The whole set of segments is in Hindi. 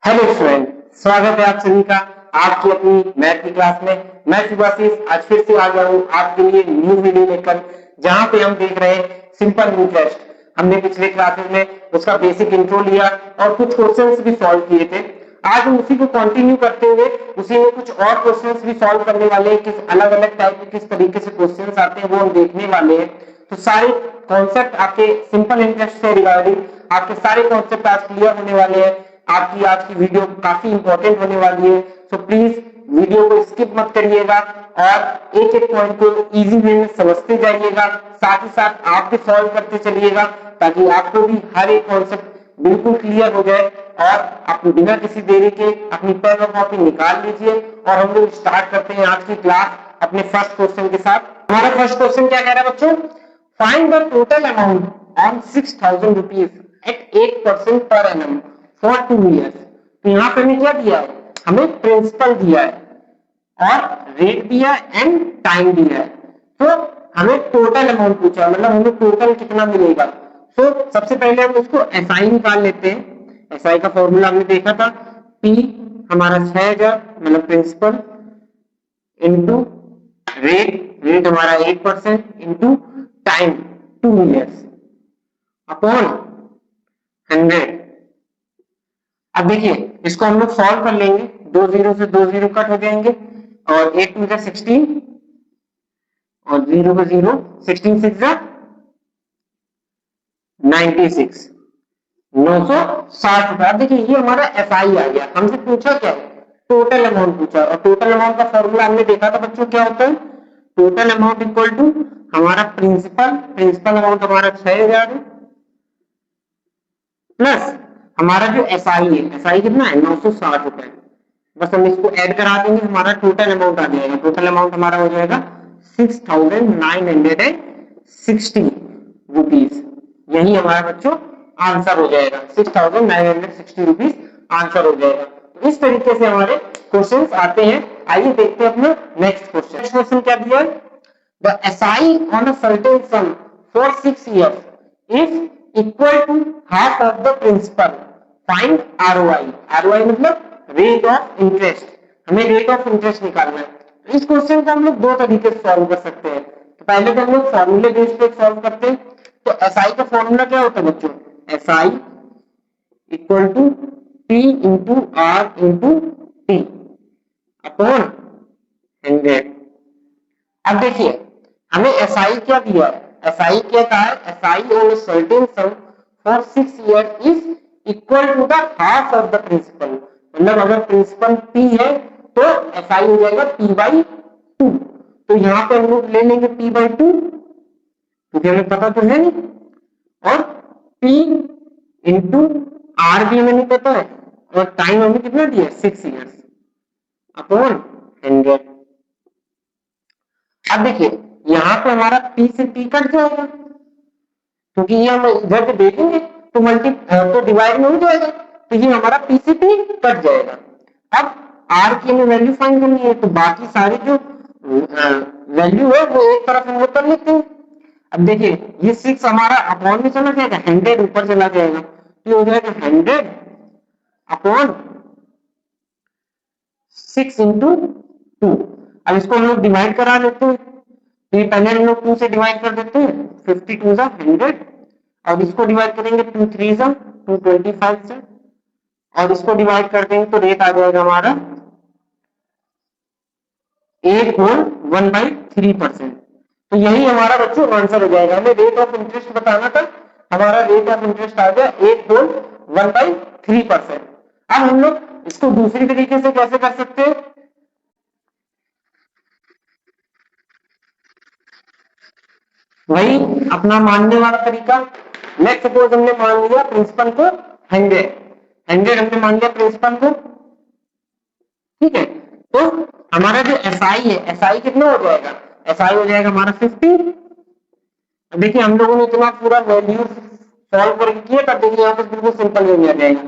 हेलो स्टूडेंट, स्वागत है आप सभी का आपकी अपनी मैथ की क्लास में। मैं सुभाशीष आज फिर से आ गया हूँ आपके लिए न्यू वीडियो लेकर, जहां पे हम देख रहे हैं सिंपल इंटरेस्ट। हमने पिछले क्लासेस में उसका बेसिक इंट्रो लिया और कुछ क्वेश्चंस भी सॉल्व किए थे। आज हम उसी को कंटिन्यू करते हुए उसी में कुछ और क्वेश्चंस भी सॉल्व करने वाले हैं। किस अलग अलग टाइप के किस तरीके से क्वेश्चंस आते हैं वो हम देखने वाले हैं। तो सारे कॉन्सेप्ट आपके सिंपल इंटरेस्ट से रिगार्डिंग आपके सारे कॉन्सेप्ट आज क्लियर होने वाले हैं। आपकी आज की वीडियो काफी इंपॉर्टेंट होने वाली है, सो प्लीज वीडियो को स्किप मत करिएगा और एक एक पॉइंट को इजी वे में समझते जाइएगा। साथ ही साथ आप भी सॉल्व करते चलिएगा ताकि आपको भी हर एक कॉन्सेप्ट बिल्कुल क्लियर हो जाए। और आप बिना किसी देरी के अपनी पेन और कॉपी निकाल लीजिए और हम लोग स्टार्ट करते हैं आज की क्लास अपने फर्स्ट क्वेश्चन के साथ। हमारा फर्स्ट क्वेश्चन क्या कह रहा है बच्चों? Find the total amount on 6,000 rupees at 8% per annum for 2 years। तो यहाँ पे हमें क्या दिया है? हमें प्रिंसिपल दिया है और रेट दिया है एंड टाइम दिया है। तो हमें टोटल अमाउंट पूछा, मतलब हमें टोटल कितना मिलेगा। तो सबसे पहले हम उसको एसआई निकाल लेते हैं। एसआई का फॉर्मूला हमने देखा था, पी हमारा 6,000 मतलब प्रिंसिपल इंटू रेट हमारा 8% इंटू टाइम 2 years अपॉन 100। अब देखिए इसको हम लोग सॉल्व कर लेंगे, 2 जीरो से 2 जीरो कट हो जाएंगे और 8 टू 16 और 0 को 0, 16 6 96, 960 रुपए। अब देखिए ये हमारा एफआई आ गया। हमसे पूछा क्या है? टोटल अमाउंट पूछा, और टोटल अमाउंट का फॉर्मूला हमने देखा था बच्चों, क्या होता है? टोटल अमाउंट इक्वल टू हमारा प्रिंसिपल अमाउंट हमारा 6,000 है प्लस हमारा जो एसआई है, एसआई कितना है? 960 रुपए। बस हम इसको ऐड करा देंगे, हमारा टोटल अमाउंट आ जाएगा। टोटल अमाउंट हमारा हो जाएगा 6,960 रुपीज। यही हमारा बच्चों आंसर हो जाएगा, 6,960 रुपीज आंसर हो जाएगा। इस तरीके से हमारे क्वेश्चंस आते हैं। आइए देखते हैं अपना नेक्स्ट क्वेश्चन। नेक्स्ट क्वेश्चन क्या दिया है? The SI on a certain sum for 6 years is equal to half of the principal. Find ROI. ROI मतलब रेट ऑफ इंटरेस्ट। हमें रेट ऑफ इंटरेस्ट निकालना है। इस क्वेश्चन को हम लोग दो तरीके से सॉल्व कर सकते हैं। तो पहले तो हम लोग फॉर्मूले बेस पे सॉल्व करते हैं। तो SI का फॉर्मूला क्या होता है बच्चों? SI equal to P into R into T upon 100। अब देखिए हमें एसआई क्या दिया है? एसआई क्या कहा है? SI on a certain sum for 6 years is equal to the half of the principal. मतलब अगर प्रिंसिपल पी है तो एसआई हो जाएगा पी बाई 2। तो यहाँ पे हम लोग ले लेंगे पी बाई 2 क्योंकि हमें पता तो है नहीं, और पी इंटू आर भी हमें नहीं पता है, और टाइम हमें कितना दिया? 6 years अपॉन 100। अब देखिए यहाँ पे हमारा P से P कट जाएगा क्योंकि ये हम इधर से देखेंगे तो तो डिवाइड में हो जाएगा, तो ये हमारा P से P कट जाएगा। अब R की हमें वैल्यू फाइंड करनी है, तो बाकी सारी जो वैल्यू है वो एक तरफ हम लोग कर लेते हैं। अब देखिए ये 6 हमारा अपॉन में चला जाएगा, 100 ऊपर चला जाएगा, तो हो जाएगा 100 अपॉन 6 इंटू 2। अब इसको हम लोग डिवाइड करा लेते हैं। तो ये पहले हम लोग 2 से डिवाइड कर देते हैं, 52 जा 100, और इसको डिवाइड करेंगे 2 3 जा 225 से, और इसको डिवाइड कर देंगे तो रेट आ जाएगा हमारा 8.1/3%। तो यही हमारा बच्चों आंसर हो जाएगा। हमें रेट ऑफ इंटरेस्ट बताना था, हमारा रेट ऑफ इंटरेस्ट आ गया 8.1/3%। अब हम लोग इसको दूसरी तरीके से कैसे कर सकते हैं? वही अपना मानने वाला तरीका। लेट्स सपोज हमने मान लिया प्रिंसिपल को 100 हमने मान लिया प्रिंसिपल को, ठीक है। तो हमारा जो एसआई है, एसआई कितना हो जाएगा? एसआई हो जाएगा हमारा 50। देखिए हम लोगों ने इतना पूरा वैल्यू सॉल्व करके किया था, देखिए यहाँ पे बिल्कुल सिंपल वे में आ जाएगा।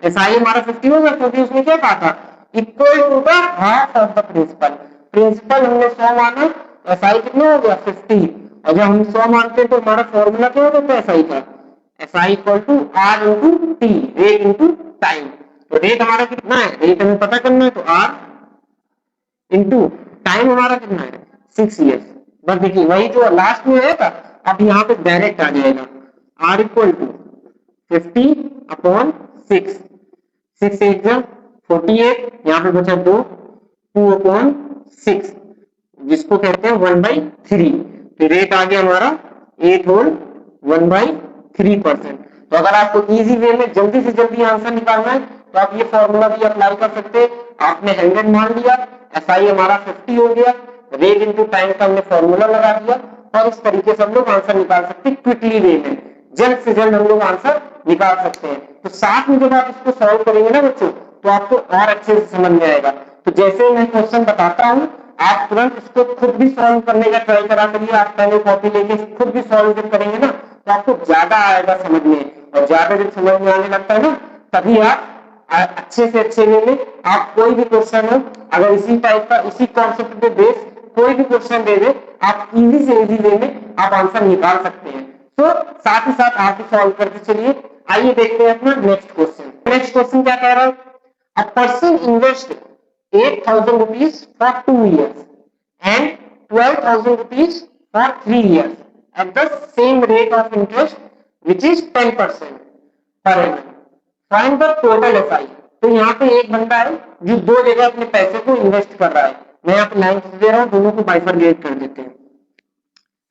एसआई हमारा 50 होगा क्योंकि उसने क्या कहा था? Equal to the half of the principal. Principal हमने 100 माना, एसआई कितना हो गया? 50। और जब हम 100 मानते हैं तो हमारा फॉर्मूला क्या होता है एसआई का? SI equal to R into T, rate into time. तो रेट हमारा कितना है, रेट हमें पता करना है, तो आर इंटू टाइम हमारा कितना है 6 ईयर्स। बस देखिए वही जो लास्ट में है था, अब यहाँ पे डायरेक्ट आ जाएगा आर इक्वल टू 50/6, 6 एग्जाम 48, यहाँ पे बचा 2, 2/6, जिसको कहते हैं 1/3। तो रेट आ गया हमारा 8 होल 1/3%। तो अगर आपको इजी वे में जल्दी से जल्दी आंसर निकालना है तो आप ये फॉर्मूला भी अप्लाई कर सकते हैं। आपने 100 मान लिया, एसआई हमारा 50 हो गया, रेट इनटू टाइम का हमने फॉर्मूला लगा दिया, और इस तरीके से हम लोग आंसर निकाल सकते हैं क्विकली वे में, जल्द से जल्द हम लोग आंसर निकाल सकते हैं। तो साथ में जब आप इसको सॉल्व करेंगे ना बच्चों, तो आपको और अच्छे से समझ में आएगा। तो जैसे मैं क्वेश्चन बताता हूँ, आप तुरंत इसको खुद भी सॉल्व करने का ट्राई करा करिए। आप पहले कॉपी लेके खुद भी सॉल्व जब करेंगे ना, तो आपको ज्यादा आएगा समझ में, और ज्यादा जब समझ में आने लगता है ना, तभी आप अच्छे से अच्छे वे में आप कोई भी क्वेश्चन हो, अगर इसी टाइप का इसी कॉन्सेप्ट पे बेस कोई भी क्वेश्चन दे दे, आप इजी से इजी वे में आप आंसर निकाल सकते हैं। तो साथ ही साथ आप सॉल्व करते चलिए। आइए देखते हैं अपना नेक्स्ट क्वेश्चन। नेक्स्ट क्वेश्चन क्या कह रहा है, a person invest 8,000 rupees for 2 years and 12,000 rupees for 3 years at the same rate of interest which is 10% per annum. Find the total FI। तो यहाँ पे एक बंदा है जो दो जगह अपने पैसे को इन्वेस्ट कर रहा है। मैं यहाँ पे लाइन दे रहा हूँ, दोनों को बाइफरगेट कर देते हैं।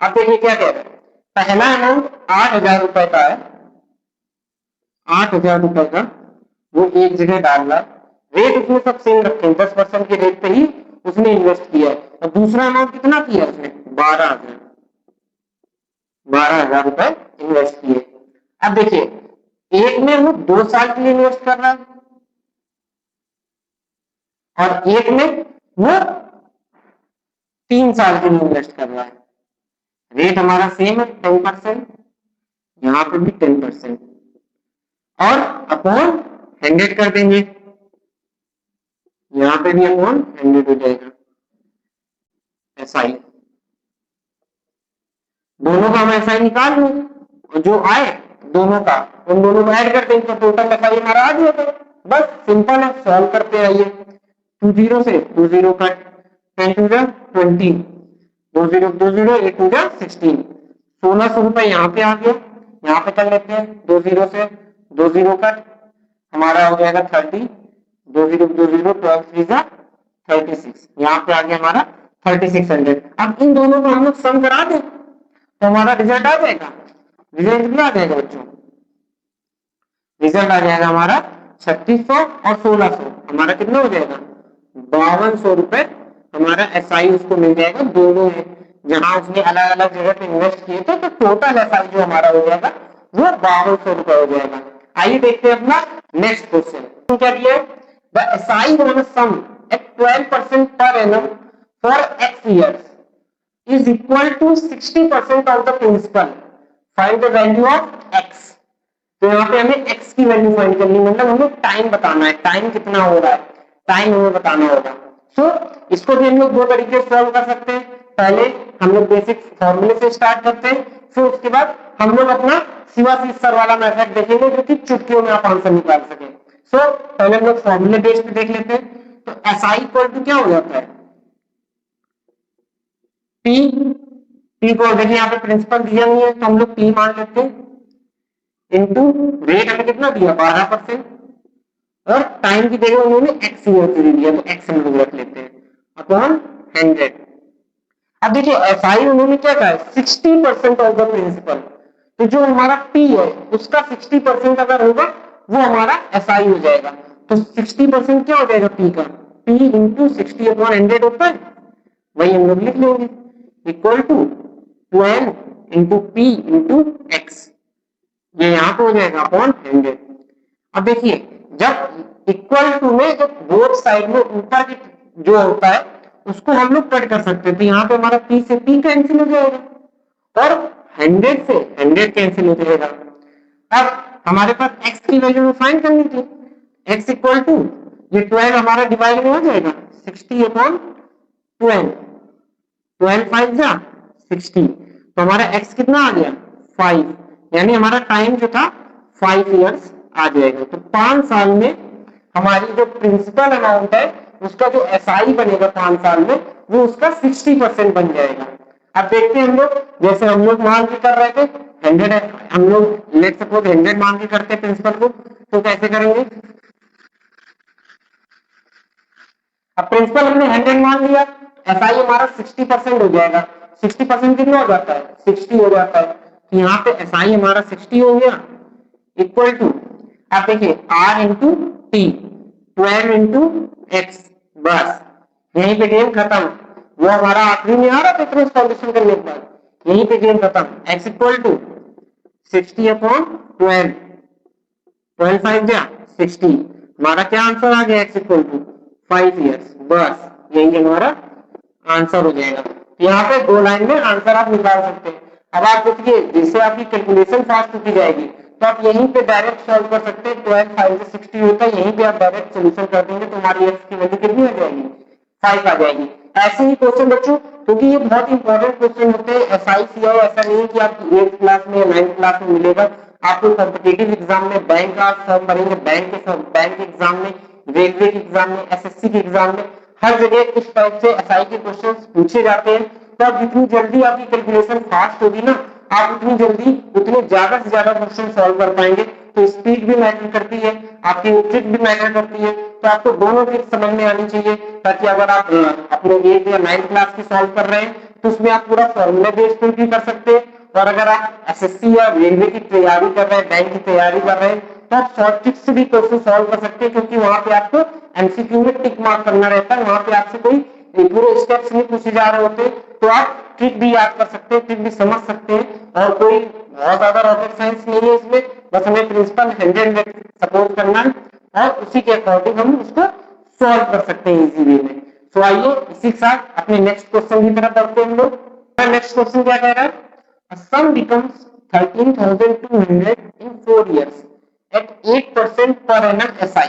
अब देखिए क्या कह रहे हैं, पहला अमाउंट 8,000 रुपए का है, 8,000 रुपए का वो एक जगह डाल रहा है, रेट उसने सब सेम रखे, 10% के रेट पे ही उसने इन्वेस्ट किया है। और दूसरा अमाउंट कितना किया उसने, 12,000 रुपए इन्वेस्ट किए। अब देखिए एक में वो 2 साल के लिए इन्वेस्ट कर रहा है, और एक में वो 3 साल के लिए इन्वेस्ट कर रहा है। रेट हमारा सेम है 10%, यहाँ पे भी 10%, और अपॉन 100 कर देंगे, यहाँ पे भी अपॉन 100 हो जाएगा। एसआई दोनों का हम एसआई निकाल लो, और जो आए दोनों का उन दोनों को ऐड कर देंगे, तो टोटल एसआई हमारा आ जाएगा। बस सिंपल है, सॉल्व करते आइए। 2 0 से 2 0 कट, 10 2 20, 2 0 2 0, 8 2 16, 1600 रुपए यहाँ पे आ गया। यहाँ पे कर लेते हैं 2 0 से 2 0 कट, हमारा हो जाएगा 30, 2 0 2 0, 12 3 36, यहाँ पे आ गया हमारा 3600। अब इन दोनों को हम लोग सम करा दें तो हमारा रिजल्ट आ जाएगा। रिजल्ट कितना आ जाएगा बच्चों, रिजल्ट आ जाएगा हमारा 3600 और 1600, हमारा कितना हो जाएगा 5200 रुपए हमारा एसआई उसको मिल जाएगा दोनों में, जहां उसने अलग अलग जगह पे इन्वेस्ट किए थे। तो टोटल एसआई जो हमारा हो जाएगा वो 5200 रुपए हो जाएगा। आइए देखते हैं अपना नेक्स्ट क्वेश्चन। क्या दिया है, the SI on a sum at 12% per annum for x years is equal to 60% of the principal, find the value of x। तो यहाँ पे हमें x की वैल्यू फाइंड करनी, मतलब हमें टाइम बताना है, टाइम कितना हो रहा है, टाइम हमें बताना होगा। सो इसको भी हम लोग दो तरीके से सॉल्व कर सकते हैं। पहले हम लोग बेसिक फॉर्मूले से स्टार्ट करते हैं, फिर उसके बाद हम लोग अपना शिवाशीष सर वाला मेथड देखेंगे जो कि चुटकियों में आप आंसर निकाल सके। सो पहले हम लोग फॉर्मूले बेस पे देख लेते हैं। तो एसआई इक्वल टू क्या हो जाता है, पी, पी को देखिए यहाँ पे प्रिंसिपल दिया नहीं है तो हम लोग पी मान लेते हैं, इंटू रेट हमें कितना दिया 12%, और टाइम की जगह उन्होंने एक्स दे दिया तो एक्स हम लोग रख लेते हैं, अपॉन 100। अब देखिए एसआई उन्होंने क्या कहा है 60% ऑफ द प्रिंसिपल, तो जो हमारा पी है उसका 60% अगर होगा वो हमारा एसआई हो जाएगा। तो 60% क्या हो जाएगा पी का, पी इंटू 60/100 होता है, वही हम लोग लिख लेंगे, equal to 12 into P into X, ये यहाँ पे हो जाएगा अपॉन 100। अब देखिए जब इक्वल टू में जब बोथ साइड में ऊपर की जो होता है उसको हम लोग कट कर सकते हैं, तो यहाँ पे हमारा पी से पी कैंसिल हो जाएगा, और 100 से 100 कैंसिल हो जाएगा। अब हमारे पास x की वैल्यू फाइंड करनी थी, x इक्वल टू ये 12 हमारा डिवाइड में हो जाएगा 60/12, 12 5 जा 60, तो हमारा x कितना आ गया 5, यानी हमारा टाइम जो था 5 इयर्स आ जाएगा। तो 5 साल में हमारी जो प्रिंसिपल अमाउंट है उसका जो एसआई बनेगा 5 साल में वो उसका 60% बन जाएगा। अब देखते हैं हम लोग, जैसे हम लोग मान के कर रहे थे 100, हम लोग लेट सपोज 100 मान के करते हैं प्रिंसिपल को, तो कैसे करेंगे। अब प्रिंसिपल हमने 100 मान लिया, एसआई हमारा 60% हो जाएगा। 60% कितना हो जाता है, 60 हो जाता है। तो यहाँ पे एसआई हमारा 60 हो गया, इक्वल टू, आप देखिए R into T, 12 into X, बस यहीं पे गेम खत्म। वो हमारा आखिरी में आ रहा था इतना सॉल्यूशन करने के बाद, यहीं पे गेम खत्म। एक्स इक्वल टू 60 अपॉन 12, 12 5 जा 60, हमारा क्या आंसर आ गया, एक्स इक्वल टू 5 ईयर्स, बस यही हमारा आंसर हो जाएगा। यहाँ पे 2 लाइन में आंसर आप निकाल सकते हैं। अब आप देखिए जैसे आपकी कैलकुलेशन फास्ट होती जाएगी तो आप यहीं पे डायरेक्ट सॉल्व कर सकते हैं। 12 5 से 60 होता है, यहीं पे आप डायरेक्ट सोल्यूशन कर देंगे तो हमारी एक्स की वैल्यू कितनी आ जाएगी, 5 आ जाएगी। ऐसे ही क्वेश्चन बच्चों, क्योंकि ये बहुत इंपॉर्टेंट क्वेश्चन होते हैं, एसआई सीआई ऐसा नहीं है कि आपको 8th क्लास में या 9th क्लास में मिलेगा। आपको कॉम्पिटेटिव एग्जाम में बैंक का फॉर्म भरेंगे, बैंक एग्जाम में, रेलवे के एग्जाम में, एसएससी के एग्जाम में, हर जगह इस टाइप से एसआई के क्वेश्चन पूछे जाते हैं। तो अब जितनी जल्दी आपकी कैलकुलेशन फास्ट होगी ना, आप उतनी जल्दी उतने ज्यादा से ज्यादा क्वेश्चन सॉल्व कर पाएंगे। तो स्पीड भी मैटर करती है, आपकी ट्रिक भी मैटर करती है, तो आपको दोनों ट्रिक समझ में आनी चाहिए, ताकि अगर आप अपने 8 या 9 क्लास की सॉल्व कर रहे हैं तो उसमें आप पूरा फॉर्मूला बेस्ड भी कर सकते हैं। और अगर आप एसएससी या रेलवे की तैयारी कर रहे हैं, बैंक की तैयारी कर रहे हैं, तो आप शॉर्ट ट्रिक से भी क्वेश्चन सॉल्व कर सकते हैं, क्योंकि वहां पे आपको एमसीक्यू में टिक मार्क करना रहता है, वहां पे आपसे कोई पूरे स्टेप्स नहीं पूछे जा रहे होते, तो आप ट्रिक भी याद कर सकते हैं, ट्रिक भी समझ सकते हैं। और कोई बहुत ज्यादा रॉकेट साइंस नहीं है इसमें, बस हमें प्रिंसिपल 100 सपोज करना है और उसी के अकॉर्डिंग हम उसको सॉल्व कर सकते हैं इजी वे में। तो आइए इसी के साथ अपने नेक्स्ट क्वेश्चन की तरफ बढ़ते हैं हम लोग। नेक्स्ट क्वेश्चन क्या कह रहा है, a sum becomes 13,200 in 4 years at 8% per annum SI,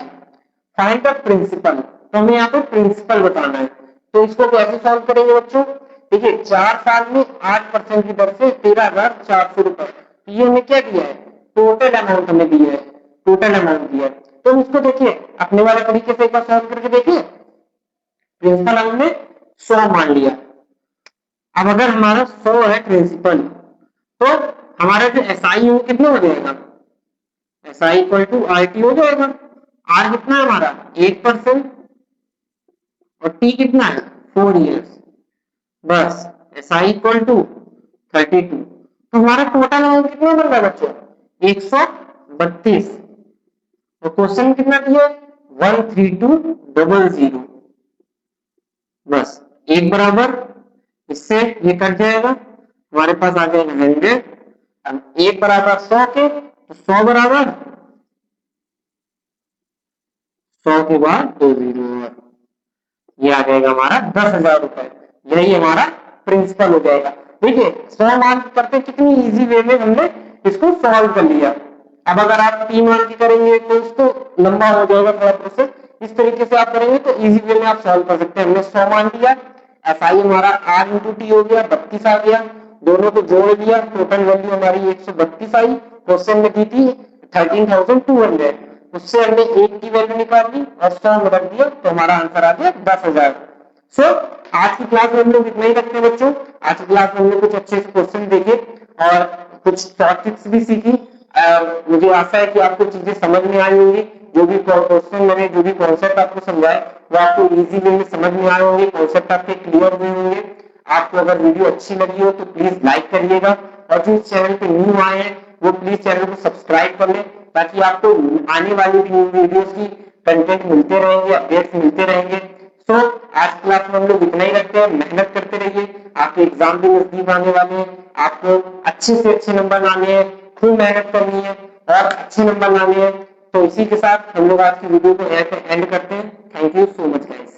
find the principal. तो हमें यहाँ पे प्रिंसिपल बताना है, तो इसको कैसे सॉल्व करेंगे बच्चों। देखिए 4 साल में 8% की दर से 13,400 रुपए, ये हमें क्या दिया है, टोटल अमाउंट हमें दिया है, टोटल अमाउंट दिया है। तो हम इसको देखिए अपने वाले तरीके से एक बार सॉल्व करके देखिए। प्रिंसिपल हमने 100 मान लिया। अब अगर हमारा 100 है प्रिंसिपल, तो हमारा जो एसआई है कितना हो जाएगा, एसआई इक्वल टू आरटी हो जाएगा। आर कितना है हमारा 8% और टी कितना है 4 ईयर्स, बस एसआई इक्वल टू 32। तो हमारा टोटल अमाउंट कितना बन रहा है बच्चों, 132। तो क्वेश्चन कितना दिया, 13200, बस एक बराबर, इससे ये कट जाएगा, हमारे पास आ जाएगा 100। अब एक बराबर 100 के, तो 100 बराबर 100 के बाद 2 जीरो, ये आ जाएगा हमारा 10,000 रुपए। यही हमारा प्रिंसिपल हो जाएगा। देखिए 100 मान करते कितनी इजी वे में हमने इसको सॉल्व कर लिया। अब अगर आप 3 मान की करेंगे तो इसको लंबा हो जाएगा थोड़ा प्रोसेस, इस तरीके से आप करेंगे तो इजी वे में आप सॉल्व कर सकते हैं। हमने 100 मान लिया, एसआई हमारा आर इंटू टी हो गया, 32 आ गया, दोनों को जोड़ लिया, टोटल वैल्यू हमारी 132 आई। क्वेश्चन में दी थी 13,200, उससे हमने 8 की वैल्यू निकाल ली और 100 में रख दिया, तो हमारा आंसर आ गया 10,000। सो आज की क्लास में हम लोग इतना ही रखते हैं बच्चों। आज की क्लास में हमने कुछ अच्छे से क्वेश्चन देखे और कुछ टॉपिक्स भी सीखी। मुझे आशा है कि आपको चीजें समझ में आई होंगी। जो भी क्वेश्चन मैंने, जो भी कॉन्सेप्ट आपको समझाए वो आपको इजी वे में समझ में आए होंगे, कॉन्सेप्ट आपके क्लियर हुए होंगे। आपको अगर वीडियो अच्छी लगी हो तो प्लीज लाइक करिएगा, और जो इस चैनल पे न्यू आए हैं वो प्लीज चैनल को सब्सक्राइब कर लें, ताकि आपको आने वाली वीडियोस की कंटेंट मिलते रहेंगे, अपडेट्स मिलते रहेंगे। तो आज क्लास में हम लोग इतना ही रखते हैं। मेहनत करते रहिए, आपके एग्जाम भी नजदीक आने वाले हैं, आपको अच्छे से अच्छे नंबर लाने हैं, खूब मेहनत करनी है और अच्छे नंबर लाने हैं। तो इसी के साथ हम लोग आज की वीडियो को एंड करते हैं। Thank you so much guys.